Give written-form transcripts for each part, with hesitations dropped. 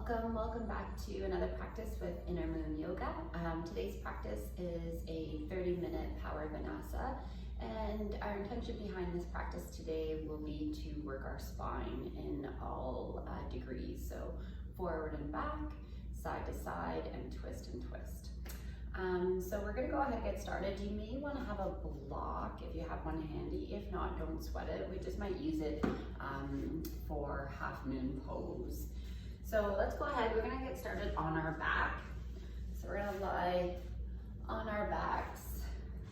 Welcome back to another practice with Inner Moon Yoga. Today's practice is a 30-minute Power Vinyasa, and our intention behind this practice today will be to work our spine in all degrees, so forward and back, side to side, and twist and twist. So we're going to go ahead and get started. You may want to have a block if you have one handy. If not, don't sweat it. We just might use it for half moon pose. So let's go ahead. We're going to get started on our back. So we're going to lie on our backs.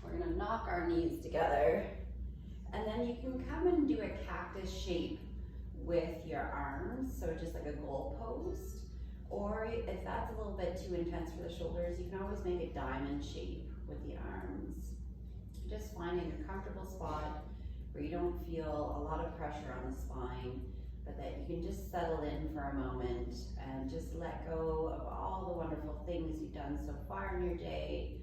We're going to knock our knees together. And then you can come and do a cactus shape with your arms. So just like a goal post. Or if that's a little bit too intense for the shoulders, you can always make a diamond shape with the arms. Just finding a comfortable spot where you don't feel a lot of pressure on the spine, but that you can just settle in for a moment and just let go of all the wonderful things you've done so far in your day,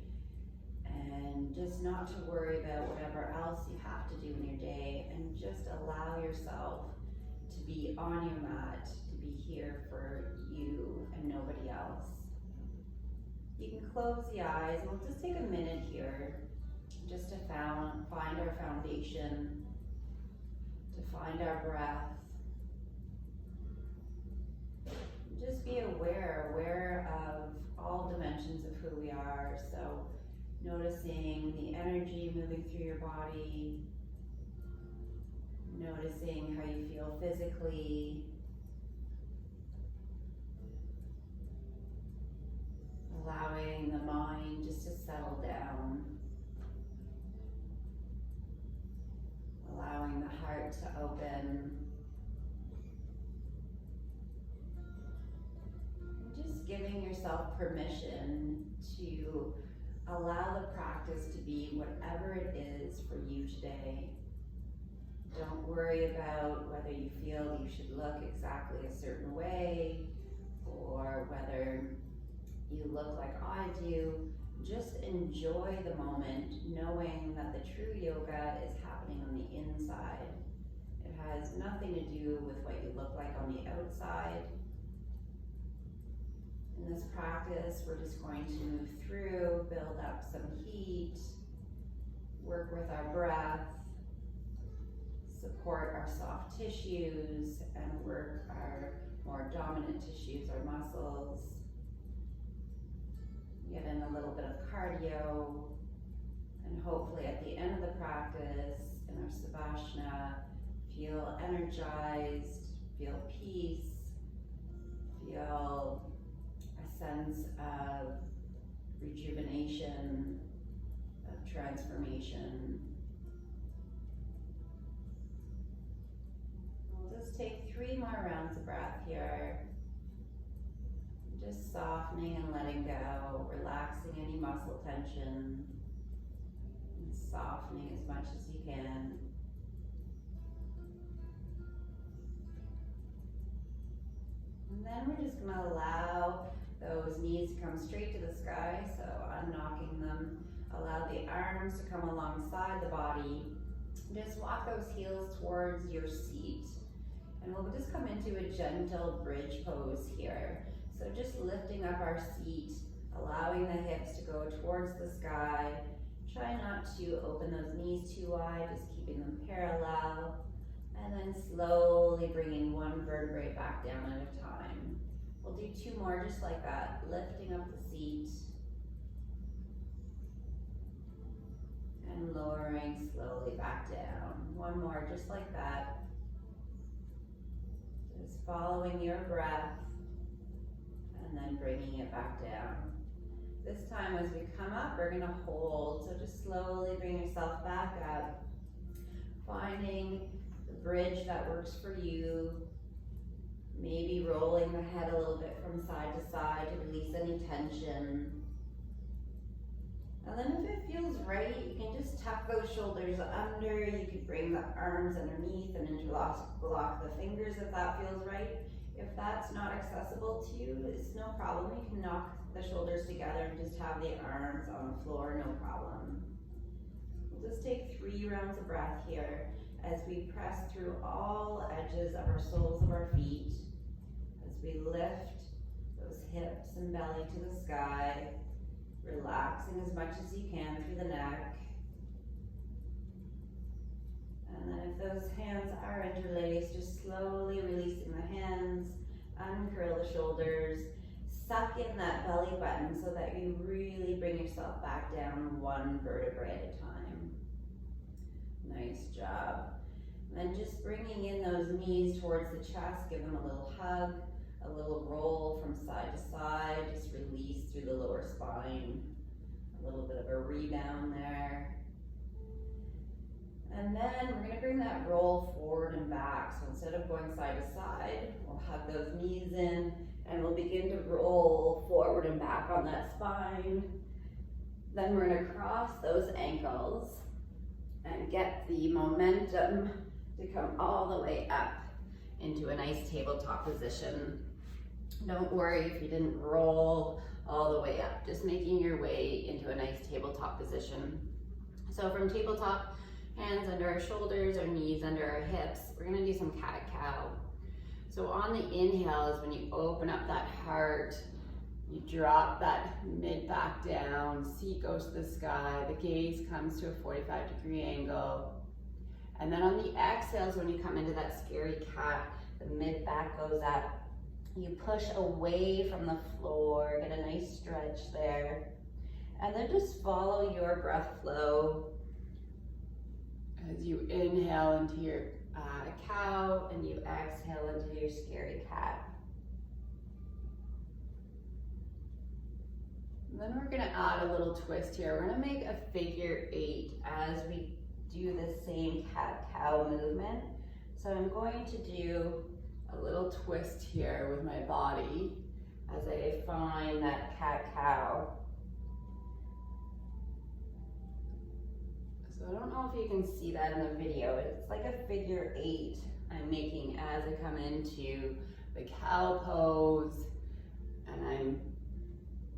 and just not to worry about whatever else you have to do in your day, and just allow yourself to be on your mat, to be here for you and nobody else. You can close the eyes, and we'll just take a minute here just to find our foundation, to find our breath. Just be aware of all dimensions of who we are. So noticing the energy moving through your body, noticing how you feel physically, allowing the mind just to settle down, allowing the heart to open, and just giving yourself permission to allow the practice to be whatever it is for you today. Don't worry about whether you feel you should look exactly a certain way or whether you look like I do. Just enjoy the moment, knowing that the true yoga is happening on the inside. It has nothing to do with what you look like on the outside. In this practice, we're just going to move through, build up some heat, work with our breath, support our soft tissues, and work our more dominant tissues, our muscles. Get in a little bit of cardio, and hopefully at the end of the practice, in our Savasana, feel energized, feel peace, feel a sense of rejuvenation, of transformation. We'll just take 3 more rounds of breath here. Just softening and letting go, relaxing any muscle tension, and softening as much as you can. And then we're just going to allow those knees to come straight to the sky, so unknocking them. Allow the arms to come alongside the body. Just walk those heels towards your seat. And we'll just come into a gentle bridge pose here. So just lifting up our seat, allowing the hips to go towards the sky. Try not to open those knees too wide, just keeping them parallel. And then slowly bringing one vertebrae back down at a time. We'll do 2 more just like that, lifting up the seat. And lowering slowly back down. 1 more just like that. Just following your breath. And then bringing it back down. This time as we come up, we're going to hold. So just slowly bring yourself back up. Finding the bridge that works for you. Maybe rolling the head a little bit from side to side to release any tension. And then if it feels right, you can just tuck those shoulders under. You could bring the arms underneath and interlock the fingers if that feels right. If that's not accessible to you, it's no problem. You can knock the shoulders together and just have the arms on the floor, no problem. We'll just take 3 rounds of breath here as we press through all edges of our soles of our feet, as we lift Those hips and belly to the sky, relaxing as much as you can through the neck. And then if those hands are interlaced, just slowly releasing the hands, uncurl the shoulders, suck in that belly button so that you really bring yourself back down one vertebrae at a time. Nice job. And then just bringing in those knees towards the chest, give them a little hug, a little roll from side to side, just release through the lower spine. A little bit of a rebound there. And then we're gonna bring that roll forward and back. So instead of going side to side, we'll hug those knees in and we'll begin to roll forward and back on that spine. Then we're gonna cross those ankles and get the momentum to come all the way up into a nice tabletop position. Don't worry if you didn't roll all the way up, just making your way into a nice tabletop position. So from tabletop, hands under our shoulders, our knees under our hips, we're gonna do some cat-cow. So on the inhale is when you open up that heart, you drop that mid back down, seat goes to the sky, the gaze comes to a 45-degree angle. And then on the exhales, when you come into that scary cat, the mid back goes up. You push away from the floor, get a nice stretch there. And then just follow your breath flow as you inhale into your cow and you exhale into your scary cat. And then we're gonna add a little twist here. We're gonna make a figure 8 as we do the same cat-cow movement. So I'm going to do a little twist here with my body as I find that cat-cow. So I don't know if you can see that in the video. It's like a figure 8 I'm making as I come into the cow pose, and I'm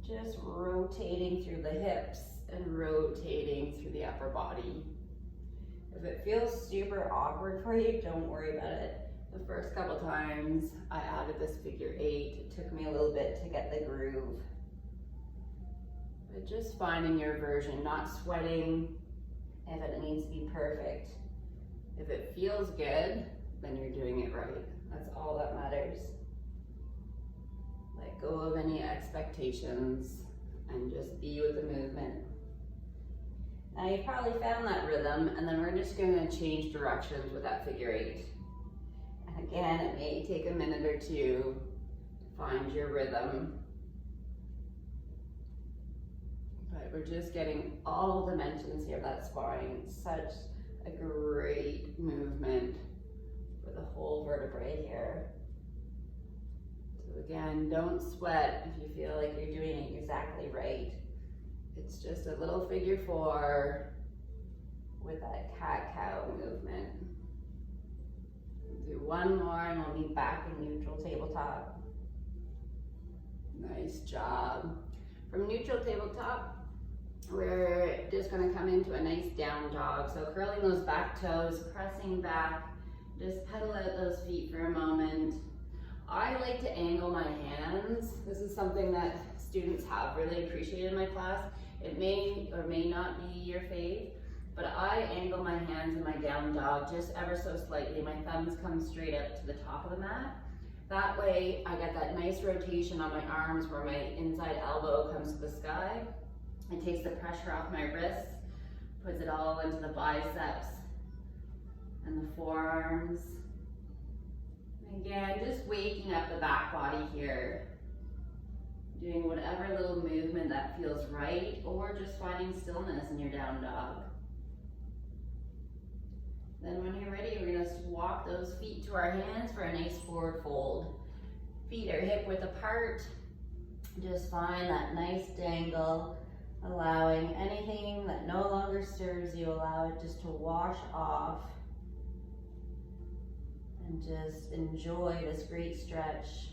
just rotating through the hips and rotating through the upper body. If it feels super awkward for you, don't worry about it. The first couple times I added this figure 8, it took me a little bit to get the groove. But just finding your version, not sweating if it needs to be perfect. If it feels good, then you're doing it right. That's all that matters. Let go of any expectations and just be with the movement. Now you've probably found that rhythm, and then we're just gonna change directions with that figure 8. And again, it may take a minute or two to find your rhythm. But we're just getting all dimensions here of that spine. It's such a great movement for the whole vertebrae here. So again, don't sweat if you feel like you're doing it exactly right. It's just a little figure 4 with that cat-cow movement. Do one more and we'll be back in neutral tabletop. Nice job. From neutral tabletop, we're just gonna come into a nice down dog. So curling those back toes, pressing back, just pedal out those feet for a moment. I like to angle my hands. This is something that students have really appreciated in my class. It may or may not be your fave, but I angle my hands in my down dog just ever so slightly. My thumbs come straight up to the top of the mat. That way I get that nice rotation on my arms where my inside elbow comes to the sky. It takes the pressure off my wrists, puts it all into the biceps and the forearms. Again, just waking up the back body here. Doing whatever little movement that feels right, or just finding stillness in your down dog. Then when you're ready, we're gonna walk those feet to our hands for a nice forward fold. Feet are hip width apart. Just find that nice dangle, allowing anything that no longer serves you, allow it just to wash off. And just enjoy this great stretch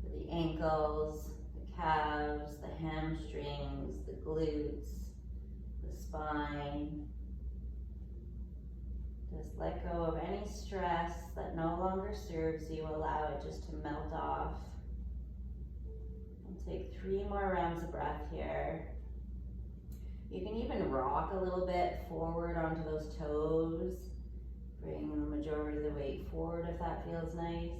for the ankles, the calves, the hamstrings, the glutes, the spine. Just let go of any stress that no longer serves you. Allow it just to melt off. We'll take 3 more rounds of breath here. You can even rock a little bit forward onto those toes. Bring the majority of the weight forward if that feels nice.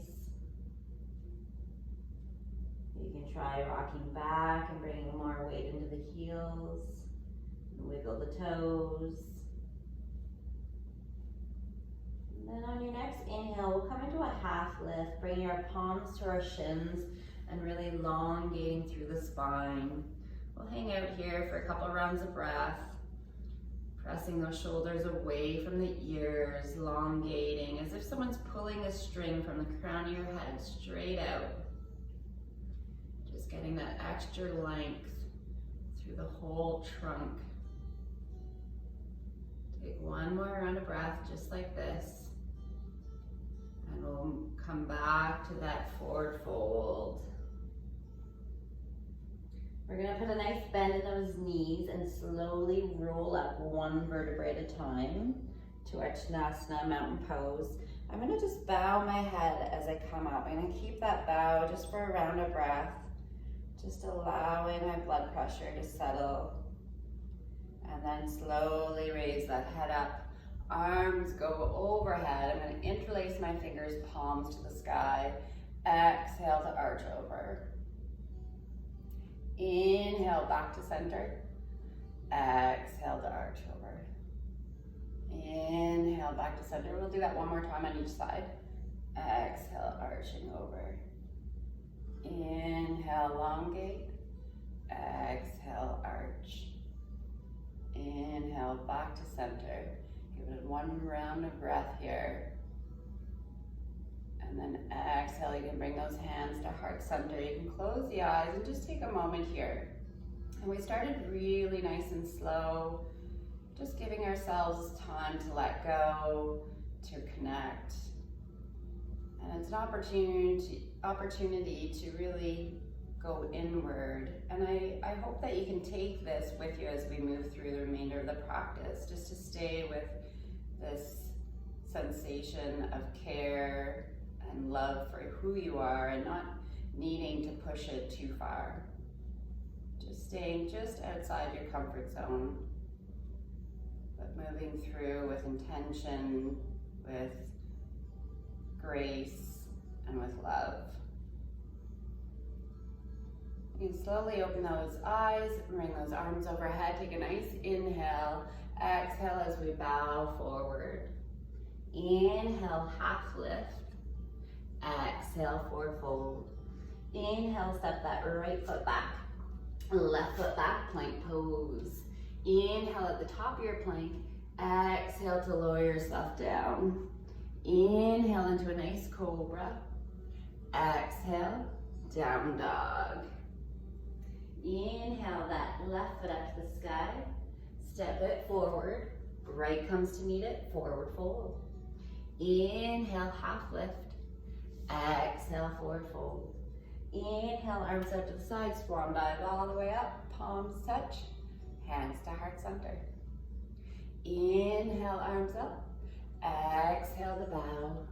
You can try rocking back and bringing more weight into the heels. Wiggle the toes. And then on your next inhale, we'll come into a half lift, bringing our palms to our shins and really elongating through the spine. We'll hang out here for a couple rounds of breath, pressing those shoulders away from the ears, elongating as if someone's pulling a string from the crown of your head straight out. Just getting that extra length through the whole trunk. Take 1 more round of breath just like this. And we'll come back to that forward fold. We're gonna put a nice bend in those knees and slowly roll up 1 vertebrae at a time to our Tadasana mountain pose. I'm gonna just bow my head as I come up. I'm gonna keep that bow just for a round of breath, just allowing my blood pressure to settle. And then slowly raise that head up. Arms go overhead. I'm gonna interlace my fingers, palms to the sky. Exhale to arch over. Inhale back to center. Exhale to arch over. Inhale back to center. We'll do that 1 more time on each side. Exhale, arching over. Inhale, elongate. Exhale, arch. Inhale, back to center. Give it 1 round of breath here. And then exhale, you can bring those hands to heart center. You can close the eyes and just take a moment here. And we started really nice and slow, just giving ourselves time to let go, to connect. And it's an opportunity to really go inward. And I hope that you can take this with you as we move through the remainder of the practice, just to stay with this sensation of care and love for who you are and not needing to push it too far. Just staying just outside your comfort zone, but moving through with intention, with grace, and with love. You can slowly open those eyes, bring those arms overhead, take a nice inhale, exhale as we bow forward. Inhale, half lift. Exhale, forward fold. Inhale, step that right foot back. Left foot back, plank pose. Inhale at the top of your plank. Exhale to lower yourself down. Inhale into a nice cobra. Exhale, down dog. Inhale that left foot up to the sky. Step it forward. Right comes to meet it, forward fold. Inhale, half lift. Exhale, forward fold. Inhale, arms out to the side, swan dive all the way up, palms touch, hands to heart center. Inhale, arms up. Exhale to bow.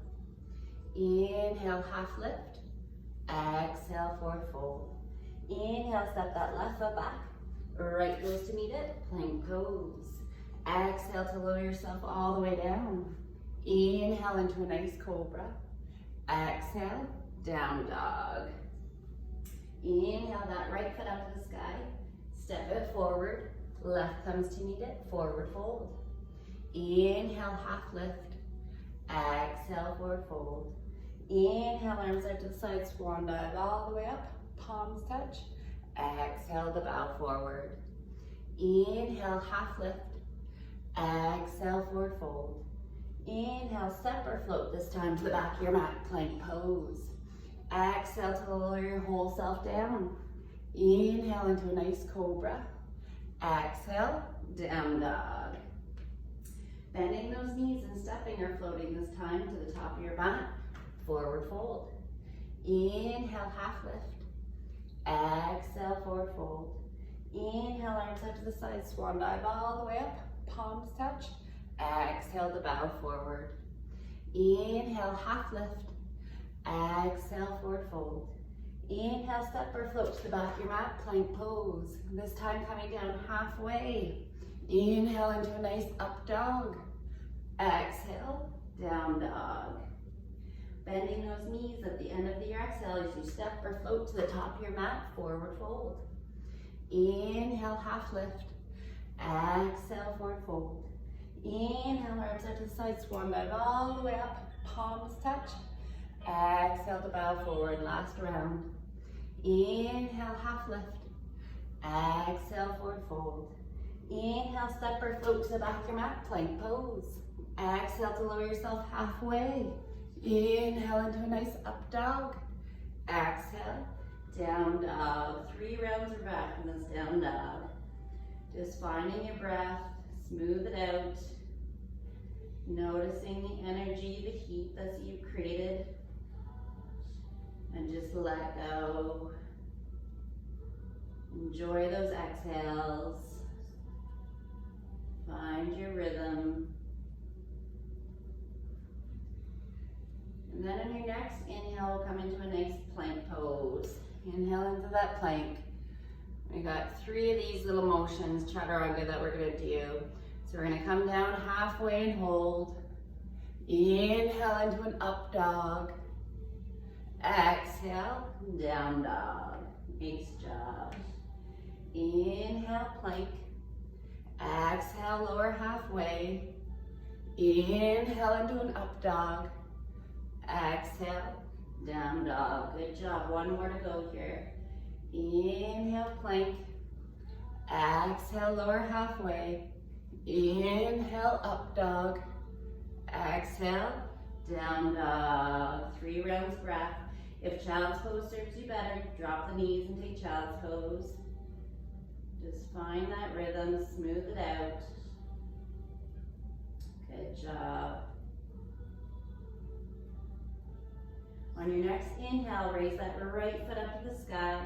Inhale, half lift. Exhale, forward fold. Inhale, step that left foot back. Right goes to meet it, plank pose. Exhale to lower yourself all the way down. Inhale into a nice cobra. Exhale, down dog. Inhale that right foot up to the sky. Step it forward. Left comes to meet it, forward fold. Inhale, half lift. Exhale, forward fold. Inhale, arms out to the side, swan dive all the way up. Palms touch. Exhale to bow forward. Inhale, half lift. Exhale, forward fold. Inhale, step or float, this time to the back of your mat, plank pose. Exhale to lower your whole self down. Inhale into a nice cobra. Exhale, down dog. Bending those knees and stepping or floating this time to the top of your mat, forward fold. Inhale, half lift. Exhale, forward fold. Inhale, arms out to the side, swan dive all the way up, palms touch. Exhale to bow forward. Inhale, half lift. Exhale, forward fold. Inhale, step or float to the back of your mat, plank pose. This time coming down halfway. Inhale into a nice up dog. Exhale, down dog. Bending those knees at the end of your exhale as you step or float to the top of your mat, forward fold. Inhale, half lift. Exhale, forward fold. Inhale, arms out to the side, swan dive all the way up, palms touch. Exhale to bow forward, last round. Inhale, half lift. Exhale, forward fold. Inhale, step or float to the back of your mat, plank pose. Exhale to lower yourself halfway. Inhale into a nice up dog. Exhale, down dog. 3 rounds of breath in this down dog. Just finding your breath, smooth it out. Noticing the energy, the heat that you've created. And just let go. Enjoy those exhales. Find your rhythm. And then on your next inhale, we'll come into a nice plank pose. Inhale into that plank. We got 3 of these little motions, chaturanga, that we're gonna do. So we're gonna come down halfway and hold. Inhale into an up dog. Exhale, down dog. Nice job. Inhale, plank. Exhale, lower halfway. Inhale into an up dog. Exhale, down dog. Good job. 1 more to go here. Inhale, plank. Exhale, lower halfway. Inhale, up dog. Exhale, down dog. 3 rounds breath. If child's pose serves you better, drop the knees and take child's pose. Just find that rhythm, smooth it out. Good job. On your next inhale, raise that right foot up to the sky.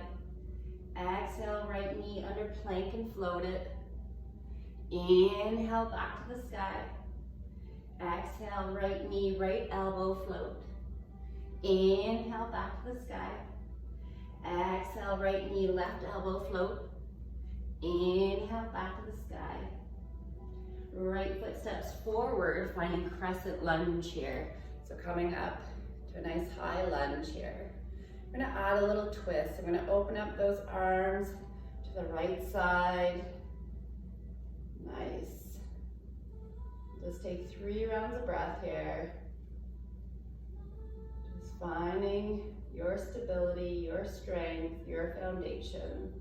Exhale, right knee under plank and float it. Inhale, back to the sky. Exhale, right knee, right elbow, float. Inhale, back to the sky. Exhale, right knee, left elbow, float. Inhale, back to the sky. Right foot steps forward, finding crescent lunge here. So coming up to a nice high lunge here. We're gonna add a little twist. I'm gonna open up those arms to the right side. Nice. Just take 3 rounds of breath here. Just finding your stability, your strength, your foundation.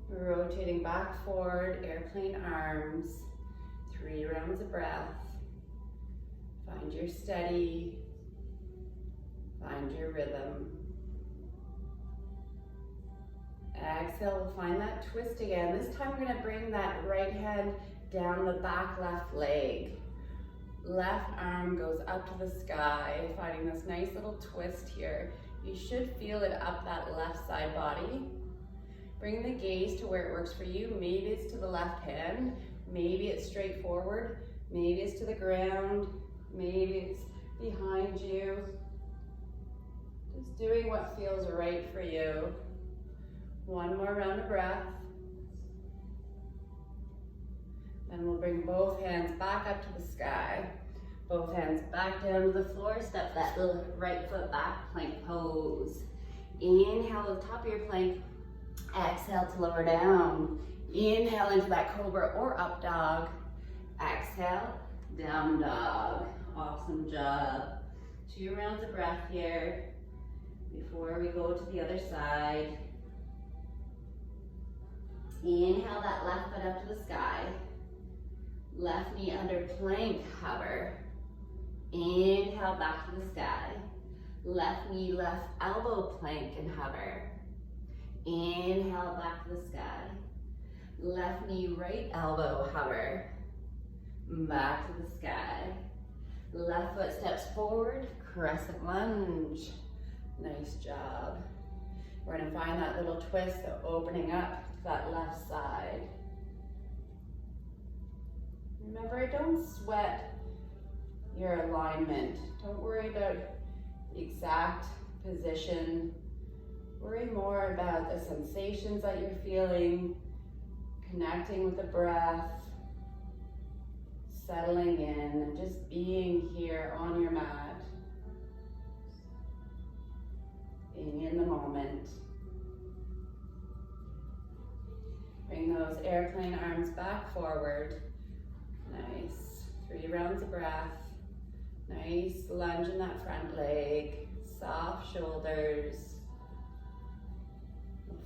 Rotating back, forward, airplane arms. 3 rounds of breath. Find your steady. Find your rhythm. Exhale, we'll find that twist again. This time we're gonna bring that right hand down the back left leg. Left arm goes up to the sky, finding this nice little twist here. You should feel it up that left side body. Bring the gaze to where it works for you. Maybe it's to the left hand, maybe it's straight forward, maybe it's to the ground, maybe it's behind you. Just doing what feels right for you. 1 more round of breath. Then we'll bring both hands back up to the sky. Both hands back down to the floor. Step that little right foot back, plank pose. Inhale to the top of your plank. Exhale to lower down. Inhale into that cobra or up dog. Exhale, down dog. Awesome job. 2 rounds of breath here before we go to the other side. Inhale that left foot up to the sky. Left knee under plank, hover. Inhale back to the sky. Left knee, left elbow, plank and hover. Inhale back to the sky. Left knee, right elbow, hover. Back to the sky. Left foot steps forward, crescent lunge. Nice job. We're gonna find that little twist, so opening up to that left side. Remember, don't sweat your alignment. Don't worry about the exact position. Worry more about the sensations that you're feeling, connecting with the breath, settling in, and just being here on your mat, being in the moment. Bring those airplane arms back forward. Nice. 3 rounds of breath. Nice lunge in that front leg. Soft shoulders.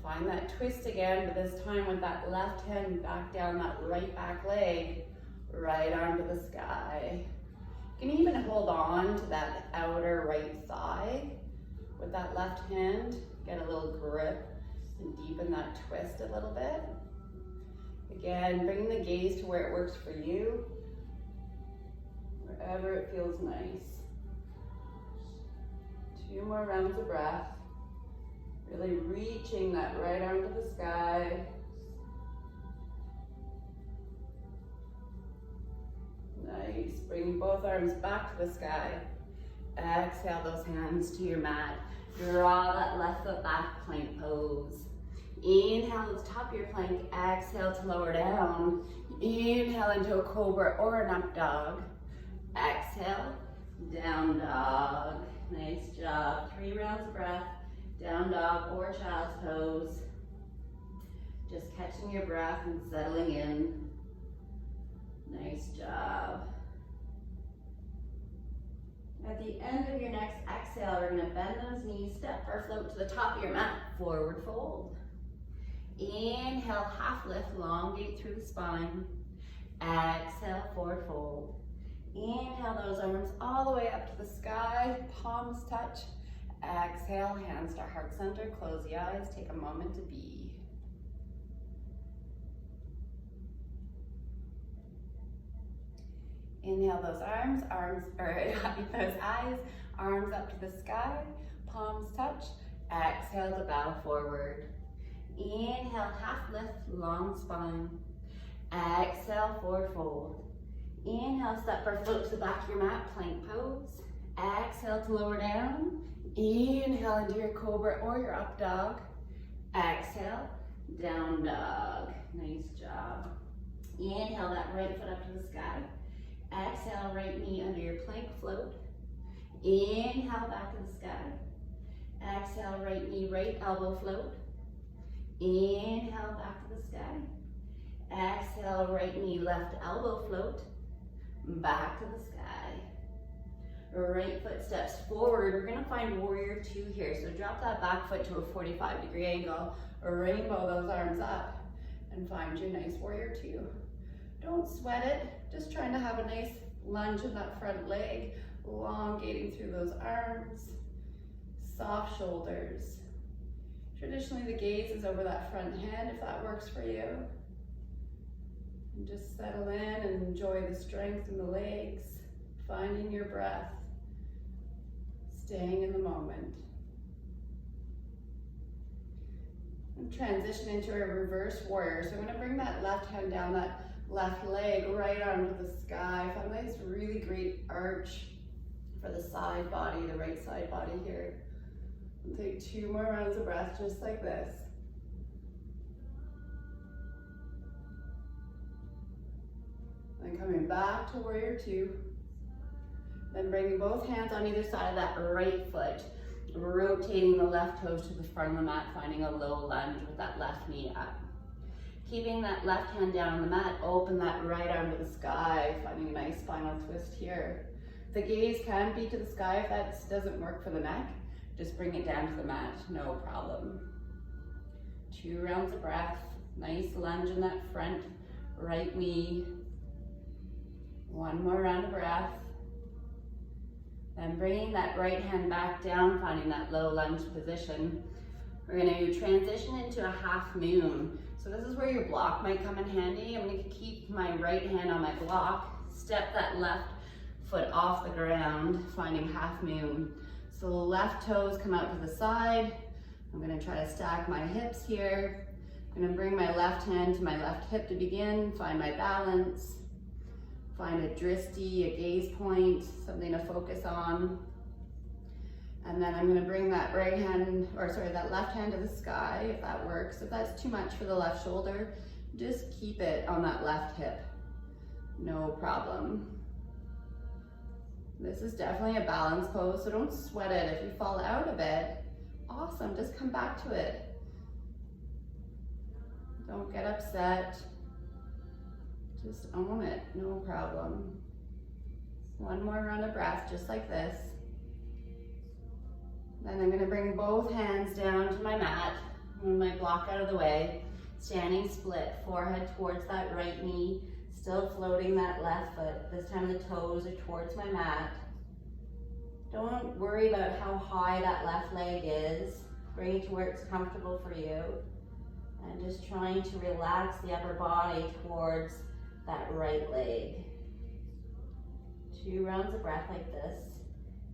Find that twist again, but this time with that left hand back down that right back leg, right arm to the sky. You can even hold on to that outer right thigh with that left hand. Get a little grip and deepen that twist a little bit. Again, bringing the gaze to where it works for you, wherever it feels nice. 2 more rounds of breath. Really reaching that right arm to the sky. Nice. Bring both arms back to the sky. Exhale those hands to your mat. Draw that left foot back, plank pose. Inhale to the top of your plank. Exhale to lower down. Inhale into a cobra or an up dog. Exhale, down dog. Nice job. 3 rounds of breath. Down dog or child's pose. Just catching your breath and settling in. Nice job. At the end of your next exhale, we're going to bend those knees, step or float to the top of your mat, forward fold. Inhale, half lift, elongate through the spine. Exhale, forward fold. Inhale those arms all the way up to the sky, palms touch. Exhale, hands to heart center, close the eyes, take a moment to be. Inhale those those eyes, arms up to the sky, palms touch. Exhale to bow forward. Inhale, half lift, long spine. Exhale, forward fold. Inhale, step or float to the back of your mat, plank pose. Exhale to lower down. Inhale into your cobra or your up dog. Exhale, down dog. Nice job. Inhale that right foot up to the sky. Exhale, right knee under your plank float. Inhale, back to the sky. Exhale, right knee, right elbow float. Inhale, back to the sky. Exhale, right knee, left elbow float. Back to the sky. Right foot steps forward. We're gonna find warrior 2 here. So drop that back foot to a 45-degree angle. Rainbow those arms up and find your nice warrior 2. Don't sweat it. Just trying to have a nice lunge in that front leg, elongating through those arms. Soft shoulders. Traditionally, the gaze is over that front hand if that works for you. And just settle in and enjoy the strength in the legs, finding your breath, staying in the moment. And transition into a reverse warrior. So I'm going to bring that left hand down that left leg, right arm to the sky. Find a nice, really great arch for the side body, the right side body here. And take 2 more rounds of breath just like this. Then coming back to warrior 2. Then bringing both hands on either side of that right foot, rotating the left toes to the front of the mat, finding a low lunge with that left knee up. Keeping that left hand down on the mat, open that right arm to the sky, finding a nice spinal twist here. The gaze can be to the sky if that doesn't work for the neck. Just bring it down to the mat, no problem. 2 rounds of breath, nice lunge in that front right knee. 1 more round of breath. Then bringing that right hand back down, finding that low lunge position. We're going to transition into a half moon. So this is where your block might come in handy. I'm going to keep my right hand on my block, step that left foot off the ground, finding half moon. So the left toes come out to the side. I'm going to try to stack my hips here. I'm going to bring my left hand to my left hip to begin, find my balance. Find a drishti, a gaze point, something to focus on. And then I'm gonna bring that that left hand to the sky, if that works. If that's too much for the left shoulder, just keep it on that left hip. No problem. This is definitely a balance pose, so don't sweat it. If you fall out of it, awesome, just come back to it. Don't get upset. Just own it, no problem. One more round of breath, just like this. Then I'm gonna bring both hands down to my mat, move my block out of the way, standing split, forehead towards that right knee, still floating that left foot. This time the toes are towards my mat. Don't worry about how high that left leg is. Bring it to where it's comfortable for you. And just trying to relax the upper body towards that right leg. 2 rounds of breath like this.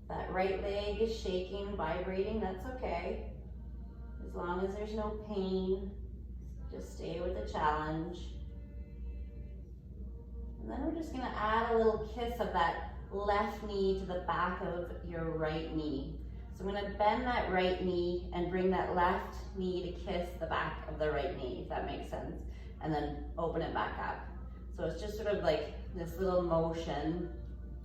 If that right leg is shaking, vibrating, that's okay. As long as there's no pain, just stay with the challenge. And then we're just gonna add a little kiss of that left knee to the back of your right knee. So I'm gonna bend that right knee and bring that left knee to kiss the back of the right knee, if that makes sense. And then open it back up. So it's just sort of like this little motion.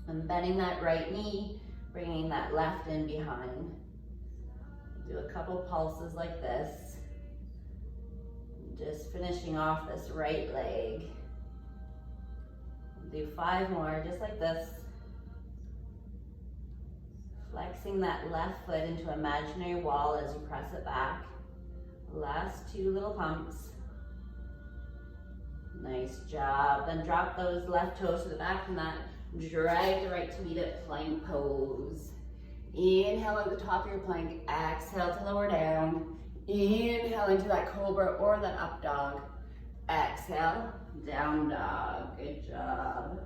I'm bending that right knee, bringing that left in behind. Do a couple pulses like this. Just finishing off this right leg. Do 5 more, just like this. Flexing that left foot into imaginary wall as you press it back. Last 2 little pumps. Nice job. Then drop those left toes to the back from that. Drag the right to meet it, plank pose. Inhale at the top of your plank, exhale to lower down. Inhale into that cobra or that up dog. Exhale, down dog. Good job.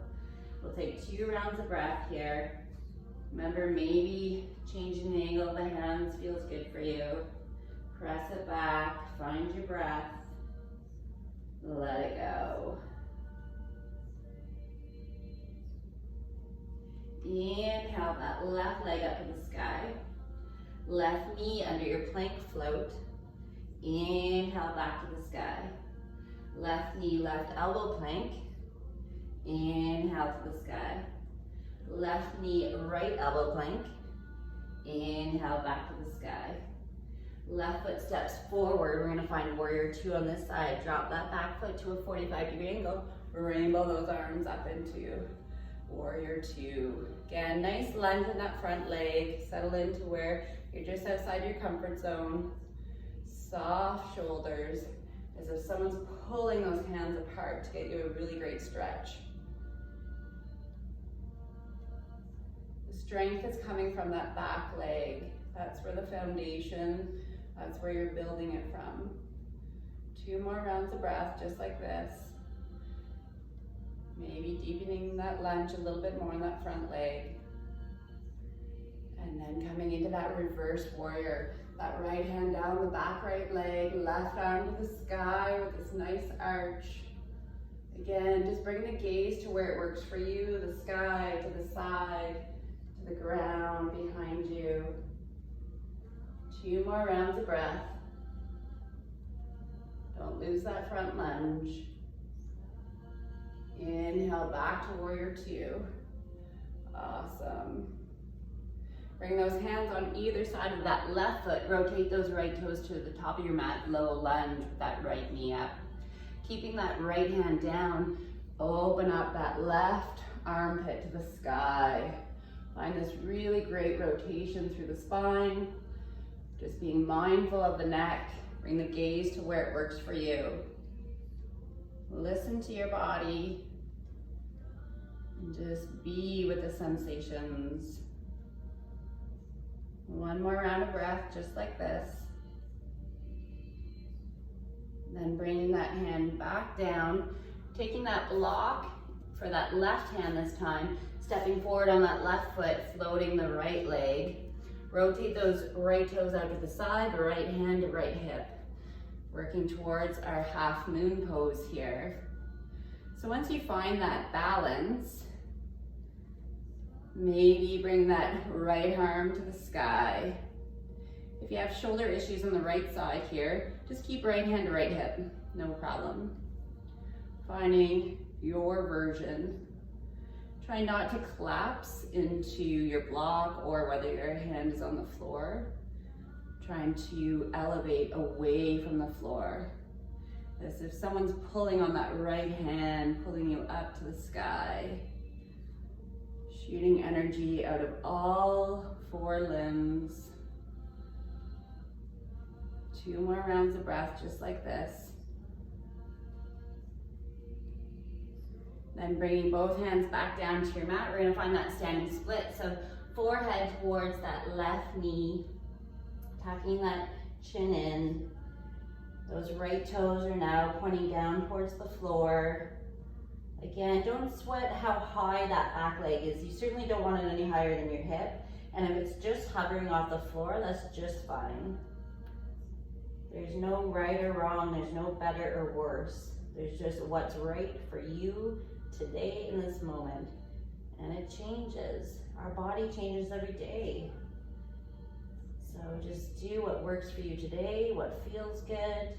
We'll take 2 rounds of breath here. Remember, maybe changing the angle of the hands feels good for you. Press it back, find your breath. Let it go. Inhale that left leg up to the sky. Left knee under your plank float. Inhale back to the sky. Left knee, left elbow plank. Inhale to the sky. Left knee, right elbow plank. Inhale back to the sky. Left foot steps forward. We're gonna find warrior 2 on this side. Drop that back foot to a 45-degree angle. Rainbow those arms up into warrior 2. Again, nice lunge in that front leg. Settle into where you're just outside your comfort zone. Soft shoulders, as if someone's pulling those hands apart to get you a really great stretch. The strength is coming from that back leg. That's where the foundation, that's where you're building it from. 2 more rounds of breath, just like this. Maybe deepening that lunge a little bit more on that front leg. And then coming into that reverse warrior. That right hand down the back right leg, left arm to the sky with this nice arch. Again, just bring the gaze to where it works for you, the sky, to the side, to the ground behind you. 2 more rounds of breath. Don't lose that front lunge. Inhale back to warrior 2. Awesome. Bring those hands on either side of that left foot. Rotate those right toes to the top of your mat. Low lunge with that right knee up. Keeping that right hand down. Open up that left armpit to the sky. Find this really great rotation through the spine. Just being mindful of the neck. Bring the gaze to where it works for you. Listen to your body. And just be with the sensations. 1 more round of breath, just like this. Then bringing that hand back down, taking that block for that left hand this time, stepping forward on that left foot, floating the right leg. Rotate those right toes out to the side, the right hand to right hip. Working towards our half moon pose here. So once you find that balance, Maybe bring that right arm to the sky. If you have shoulder issues on the right side here, just keep right hand to right hip, no problem. Finding your version. Try not to collapse into your block or whether your hand is on the floor. Trying to elevate away from the floor. As if someone's pulling on that right hand, pulling you up to the sky. Shooting energy out of all 4 limbs. 2 more rounds of breath just like this. Then bringing both hands back down to your mat. We're gonna find that standing split. So forehead towards that left knee, tucking that chin in. Those right toes are now pointing down towards the floor. Again, don't sweat how high that back leg is. You certainly don't want it any higher than your hip. And if it's just hovering off the floor, that's just fine. There's no right or wrong, there's no better or worse. There's just what's right for you today in this moment. And it changes. Our body changes every day. So just do what works for you today, what feels good.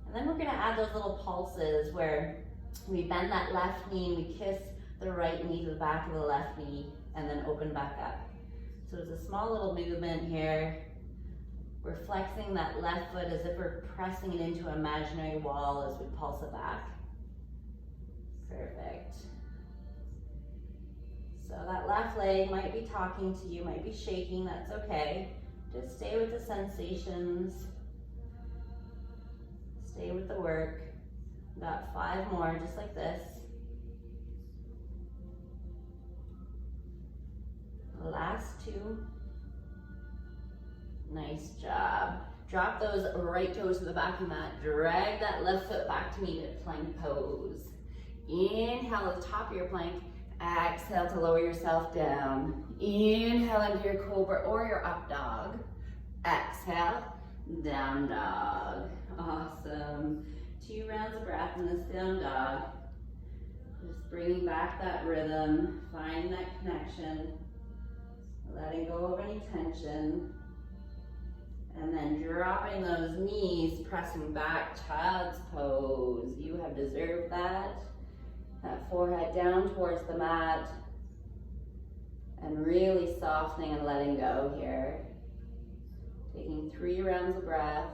And then we're gonna add those little pulses where we bend that left knee and we kiss the right knee to the back of the left knee and then open back up. So it's a small little movement here. We're flexing that left foot as if we're pressing it into an imaginary wall as we pulse it back. Perfect. So that left leg might be talking to you, might be shaking, that's okay. Just stay with the sensations. Stay with the work. Got 5 more, just like this. Last 2. Nice job. Drop those right toes to the back of the mat. Drag that left foot back to meet it, plank pose. Inhale at the top of your plank. Exhale to lower yourself down. Inhale into your cobra or your up dog. Exhale, down dog. Awesome. 2 rounds of breath in this down dog. Just bringing back that rhythm, finding that connection, letting go of any tension. And then dropping those knees, pressing back, child's pose. You have deserved that. That forehead down towards the mat. And really softening and letting go here. Taking 3 rounds of breath.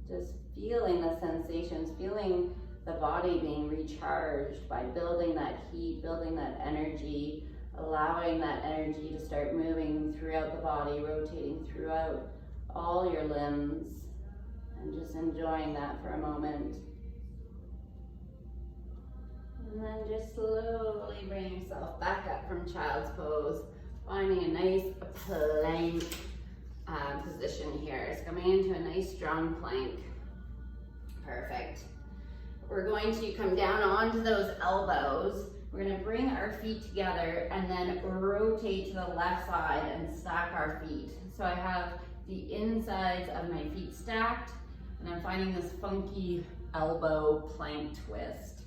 Just feeling the sensations, feeling the body being recharged by building that heat, building that energy, allowing that energy to start moving throughout the body, rotating throughout all your limbs, and just enjoying that for a moment. And then just slowly bring yourself back up from child's pose, finding a nice plank position here. It's coming into a nice strong plank. Perfect. We're going to come down onto those elbows. We're going to bring our feet together and then rotate to the left side and stack our feet. So I have the insides of my feet stacked, and I'm finding this funky elbow plank twist.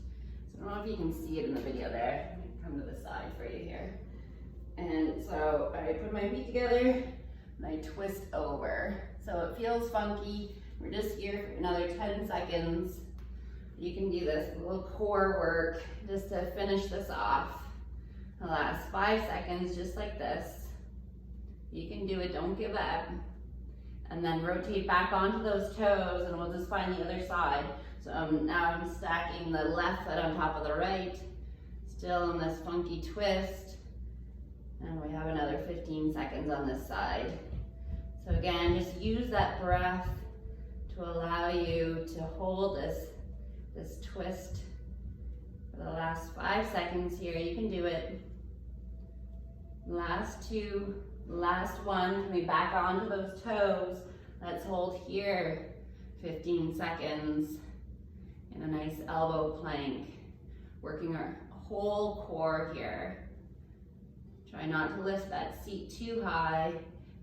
So I don't know if you can see it in the video there. I'm going to come to the side for you here. And so I put my feet together and I twist over. So it feels funky. We're just here for another 10 seconds. You can do this, a little core work just to finish this off. The last 5 seconds, just like this. You can do it, don't give up. And then rotate back onto those toes and we'll just find the other side. So now I'm stacking the left foot on top of the right, still in this funky twist. And we have another 15 seconds on this side. So again, just use that breath to allow you to hold this twist for the last 5 seconds here. You can do it. Last 2, last 1. Coming back onto those toes. Let's hold here 15 seconds in a nice elbow plank. Working our whole core here. Try not to lift that seat too high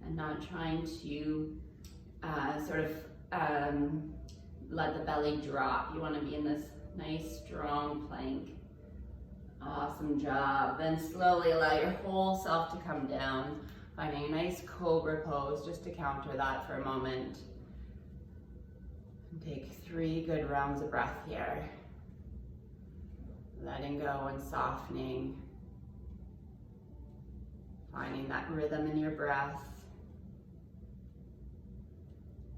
and not trying to let the belly drop. You want to be in this nice strong plank. Awesome job. Then slowly allow your whole self to come down, finding a nice cobra pose just to counter that for a moment. And take 3 good rounds of breath here. Letting go and softening. Finding that rhythm in your breath.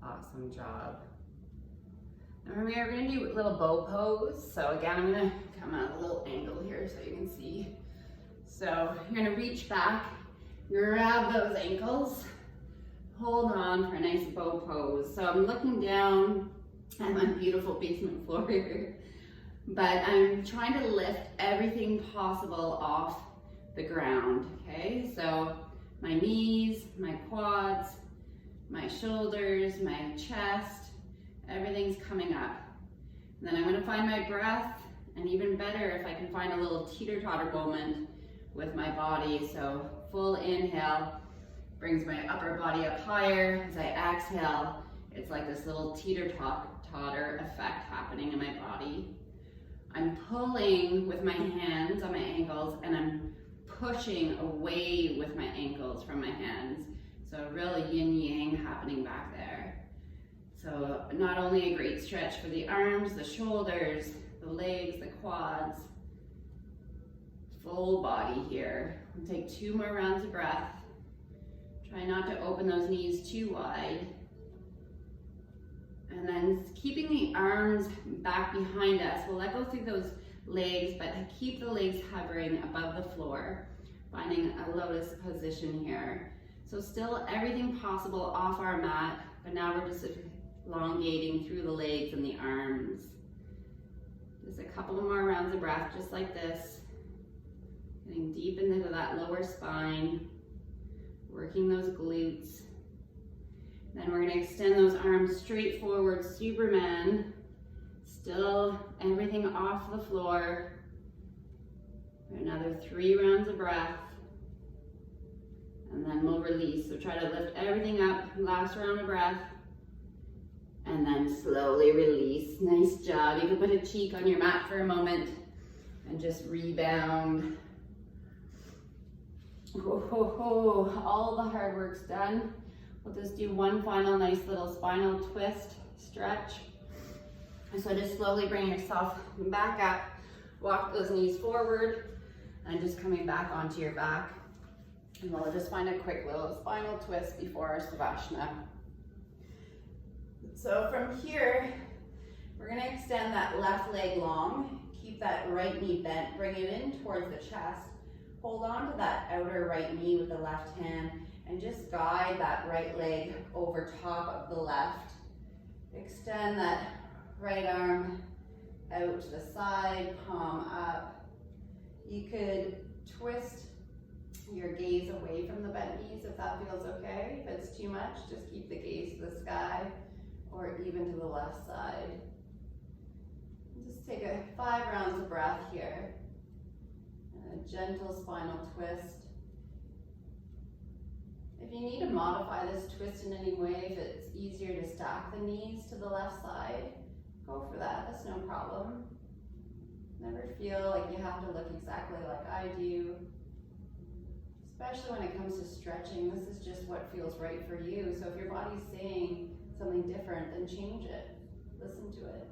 Awesome job. And we are going to do a little bow pose. So again, I'm going to come at a little angle here so you can see. So you're going to reach back, grab those ankles, hold on for a nice bow pose. So I'm looking down at my beautiful basement floor here, but I'm trying to lift everything possible off the ground, okay? So my knees, my quads, my shoulders, my chest, everything's coming up. And then I'm gonna find my breath, and even better if I can find a little teeter-totter moment with my body. So full inhale brings my upper body up higher. As I exhale, it's like this little teeter-totter effect happening in my body. I'm pulling with my hands on my ankles, and I'm pushing away with my ankles from my hands. So really yin-yang happening back there. So not only a great stretch for the arms, the shoulders, the legs, the quads, full body here. We'll take 2 more rounds of breath. Try not to open those knees too wide. And then keeping the arms back behind us, we'll let go through those legs, but keep the legs hovering above the floor, finding a lotus position here. So still everything possible off our mat, but now we're just elongating through the legs and the arms. Just a couple more rounds of breath, just like this. Getting deep into that lower spine, working those glutes. Then we're gonna extend those arms straight forward, Superman. Still everything off the floor. For another 3 rounds of breath. And then we'll release. So try to lift everything up, last round of breath. And then slowly release. Nice job. You can put a cheek on your mat for a moment and just rebound. Ho, ho, ho. All the hard work's done. We'll just do one final nice little spinal twist stretch. So just slowly bring yourself back up. Walk those knees forward and just coming back onto your back. And we'll just find a quick little spinal twist before our Savasana. So from here, we're gonna extend that left leg long. Keep that right knee bent, bring it in towards the chest. Hold on to that outer right knee with the left hand and just guide that right leg over top of the left. Extend that right arm out to the side, palm up. You could twist your gaze away from the bent knees if that feels okay. If it's too much, just keep the gaze to the sky or even to the left side. Just take 5 rounds of breath here. And a gentle spinal twist. If you need to modify this twist in any way, if it's easier to stack the knees to the left side, go for that, that's no problem. Never feel like you have to look exactly like I do. Especially when it comes to stretching, this is just what feels right for you. So if your body's saying something different, then change it. Listen to it.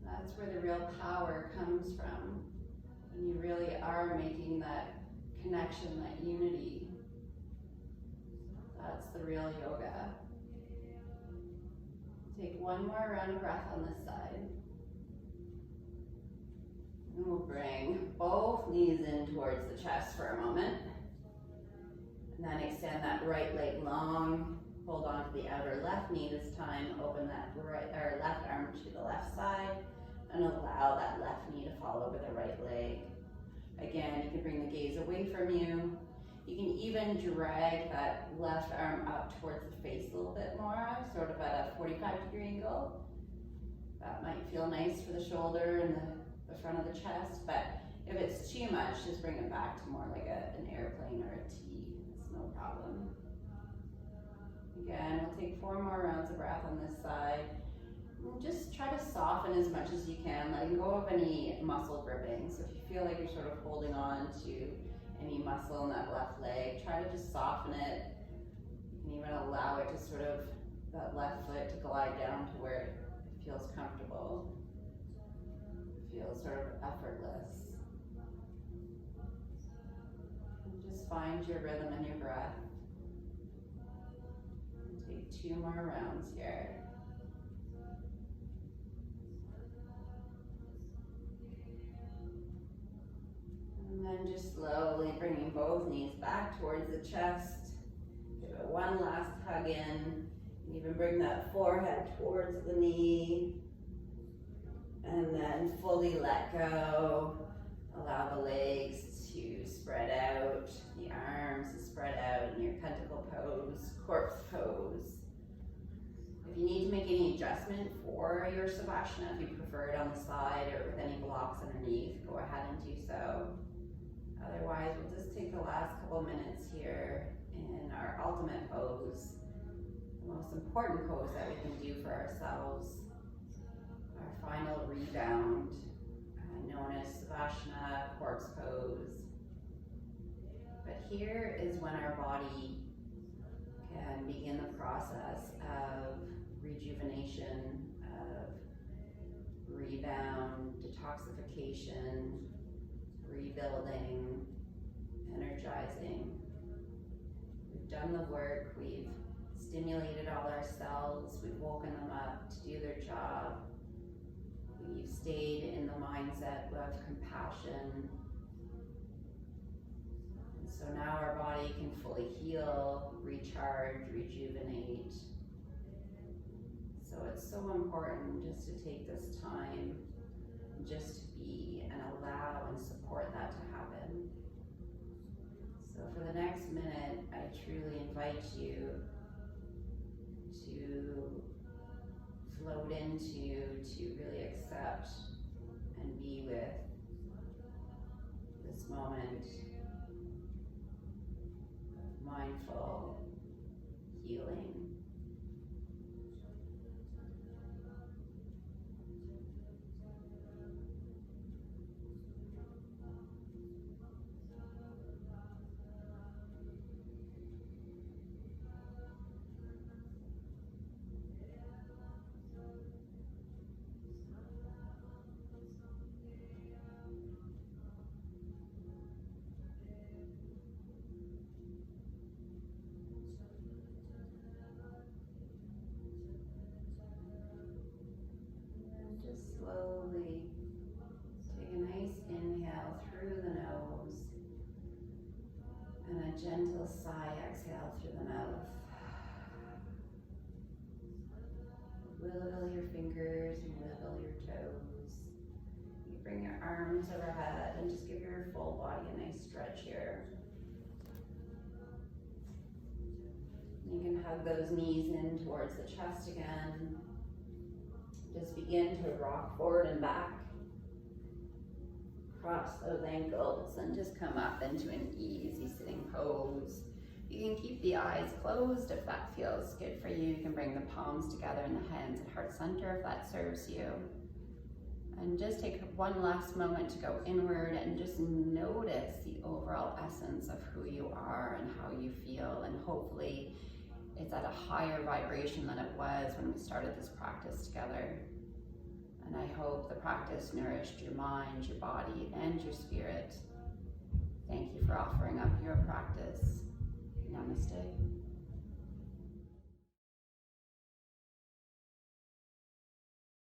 That's where the real power comes from. When you really are making that connection, that unity. That's the real yoga. Take 1 more round of breath on this side. And we'll bring both knees in towards the chest for a moment. And then extend that right leg long. Hold on to the outer left knee this time. Open that left arm to the left side. And allow that left knee to fall over the right leg. Again, you can bring the gaze away from you. You can even drag that left arm up towards the face a little bit more, sort of at a 45-degree angle. That might feel nice for the shoulder and the front of the chest, but if it's too much, just bring it back to more like an airplane or a T. It's no problem. Again, we'll take 4 more rounds of breath on this side. open as much as you can, letting go of any muscle gripping. So if you feel like you're sort of holding on to any muscle in that left leg, try to just soften it. You can even allow it to sort of, that left foot to glide down to where it feels comfortable. Feels sort of effortless. And just find your rhythm and your breath. Take 2 more rounds here. And then just slowly bringing both knees back towards the chest. Give it one last hug in. And even bring that forehead towards the knee. And then fully let go. Allow the legs to spread out, the arms to spread out in your pentacle pose, corpse pose. If you need to make any adjustment for your Savasana, if you prefer it on the side or with any blocks underneath, go ahead and do so. Otherwise, we'll just take the last couple minutes here in our ultimate pose, the most important pose that we can do for ourselves. Our final rebound, known as Savasana, corpse pose. But here is when our body can begin the process of rejuvenation, of rebound, detoxification, rebuilding, energizing. We've done the work, we've stimulated all our cells, we've woken them up to do their job. We've stayed in the mindset of compassion. And so now our body can fully heal, recharge, rejuvenate. So it's so important just to take this time, just to be and allow and support that to happen. So for the next minute, I truly invite you to float into, to really accept and be with this moment of mindful healing. Slowly take a nice inhale through the nose and a gentle sigh exhale through the mouth. Wiggle your fingers and wiggle your toes. You bring your arms overhead and just give your full body a nice stretch here. You can hug those knees in towards the chest again. Just begin to rock forward and back. Cross those ankles and just come up into an easy sitting pose. You can keep the eyes closed if that feels good for you. You can bring the palms together in the hands at heart center if that serves you. And just take one last moment to go inward and just notice the overall essence of who you are and how you feel, and hopefully it's at a higher vibration than it was when we started this practice together. And I hope the practice nourished your mind, your body, and your spirit. Thank you for offering up your practice. Namaste.